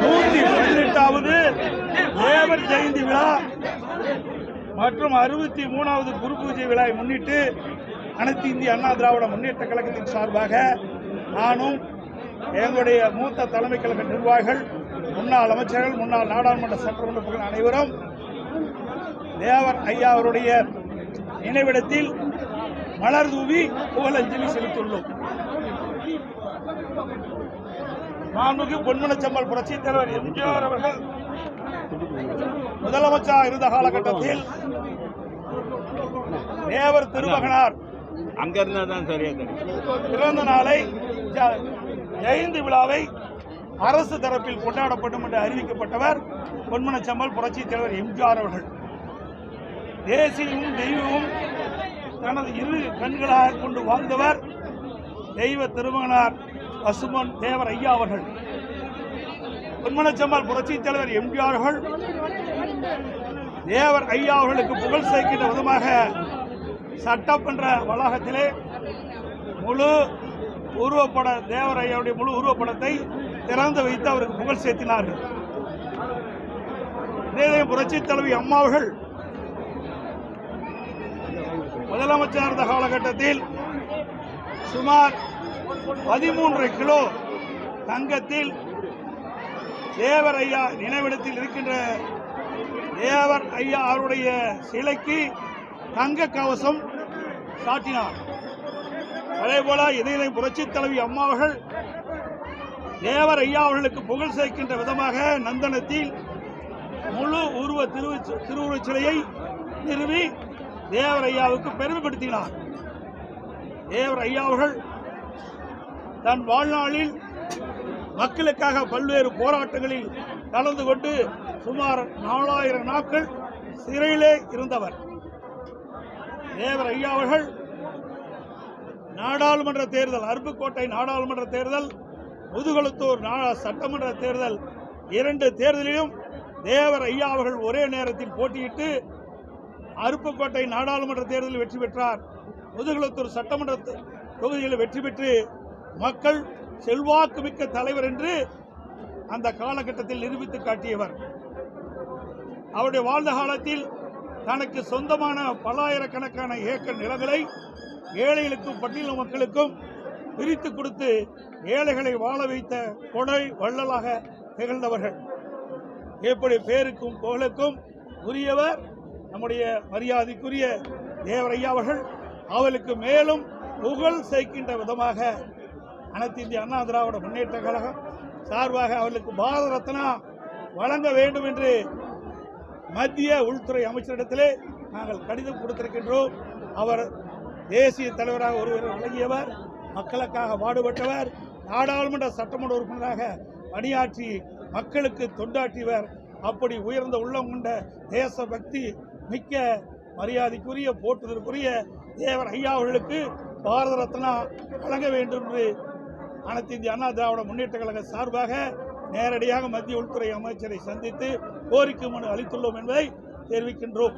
118வது தேவர் ஜெயந்தி விழா மற்றும் 63வது குரு பூஜை விழாவை முன்னிட்டு அனைத்து இந்திய அண்ணா திராவிட முன்னேற்ற கழகத்தின் சார்பாக நானும் எங்களுடைய மூத்த தலைமை கழக நிர்வாகிகள், முன்னாள் அமைச்சர்கள், முன்னாள் நாடாளுமன்ற சட்டமன்ற உறுப்பினர்கள் அனைவரும் தேவர் ஐயா அவருடைய நினைவிடத்தில் மலர் தூவி புகழஞ்சலி செலுத்தியுள்ளோம். மாண்புமிகு பொன்மனச்செம்மல் புரட்சித் தலைவர் எம்ஜிஆர் அவர்கள் முதலமைச்சராக இருந்த காலகட்டத்தில் தேவர் திருமகனார் பிறந்த நாளை ஜெயந்தி விழாவை அரசு தரப்பில் கொண்டாடப்படும் என்று அறிவிக்கப்பட்டவர் பொன்மனச்செம்மல் புரட்சித் தலைவர் எம்ஜிஆர் அவர்கள். தேசியமும் தெய்வமும் தனது இரு கண்களாக கொண்டு வாழ்ந்தவர் தெய்வ திருமகனார் பசும்பொன் தேவர் ஐயா அவர்கள். பொன்மனச்செம்மல் புரட்சித் தலைவர் எம்ஜிஆர் அவர்கள் தேவர் ஐயா அவர்களுக்கு புகழ் சேர்க்கின்ற விதமாக சட்டமன்ற வளாகத்திலே முழு உருவப்பட தேவர் ஐயாவுடைய முழு உருவப்படத்தை திறந்து வைத்து அவருக்கு புகழ் சேர்த்தினார்கள். இதே புரட்சித் தலைவி அம்மா அவர்கள் முதலமைச்சர் இருந்த காலகட்டத்தில் சுமார் 13 கிலோ தங்கத்தில் தேவர் ஐயா நினைவிடத்தில் இருக்கின்ற தேவர் ஐயா அவருடைய சிலைக்கு தங்க கவசம் சாட்டினார். அதேபோல இதே புரட்சித் தலைவி அம்மா அவர்கள் தேவர் ஐயா அவர்களுக்கு புகழ் சேர்க்கின்ற விதமாக நந்தனத்தில் முழு உருவ திருவுருவச் சிலையை நிறுவி தேவர் ஐயாவுக்கு பெருமைப்படுத்தினார். தேவர் ஐயா அவர்கள் தன் வாழ்நாளில் மக்களுக்காக பல்வேறு போராட்டங்களில் கலந்து கொண்டு சுமார் 4000 நாட்கள் சிறையிலே இருந்தவர். தேவர் ஐயா அவர்கள் நாடாளுமன்ற தேர்தல், அருப்புக்கோட்டை நாடாளுமன்ற தேர்தல், முதுகுளத்தூர் சட்டமன்ற தேர்தல், 2 தேர்தலிலும் தேவர் ஐயா அவர்கள் ஒரே நேரத்தில் போட்டியிட்டு அருப்புக்கோட்டை நாடாளுமன்ற தேர்தலில் வெற்றி பெற்றார். முதுகுளத்தூர் சட்டமன்ற தொகுதியில் வெற்றி பெற்று மக்கள் செல்வாக்கு மிக்க தலைவர் என்று அந்த காலகட்டத்தில் நிரூபித்து காட்டியவர். அவருடைய வாழ்ந்த காலத்தில் தனக்கு சொந்தமான பல்லாயிரக்கணக்கான ஏக்கர் நிலங்களை ஏழைகளுக்கும் பட்டியல் மக்களுக்கும் பிரித்து கொடுத்து ஏழைகளை வாழ வைத்த கொடை வள்ளலாக திகழ்ந்தவர்கள். எப்படி பேருக்கும் புகழுக்கும் உரியவர் நம்முடைய மரியாதைக்குரிய தேவர் ஐயா அவர்கள். அவர்களுக்கு மேலும் புகழ் சேர்க்கின்ற விதமாக அனைத்து இந்திய அண்ணா திராவிட முன்னேற்ற கழகம் சார்பாக அவர்களுக்கு பாரத ரத்னா வழங்க வேண்டும் என்று மத்திய உள்துறை அமைச்சரிடத்திலே நாங்கள் கடிதம் கொடுத்திருக்கின்றோம். அவர் தேசிய தலைவராக ஒருவர் விளங்கியவர், மக்களுக்காக பாடுபட்டவர், நாடாளுமன்ற சட்டமன்ற உறுப்பினராக பணியாற்றி மக்களுக்கு தொண்டாற்றியவர். அப்படி உயர்ந்த உள்ளம் கொண்ட தேசபக்தி மிக்க மரியாதைக்குரிய போற்றுதலுக்குரிய தேவர் ஐயா அவர்களுக்கு பாரத ரத்னா வழங்க வேண்டும் என்று அனைத்து இந்திய அண்ணா திராவிட முன்னேற்ற கழக சார்பாக நேரடியாக மத்திய உள்துறை அமைச்சரை சந்தித்து கோரிக்கை மனு அளித்துள்ளோம் என்பதை தெரிவிக்கின்றோம்.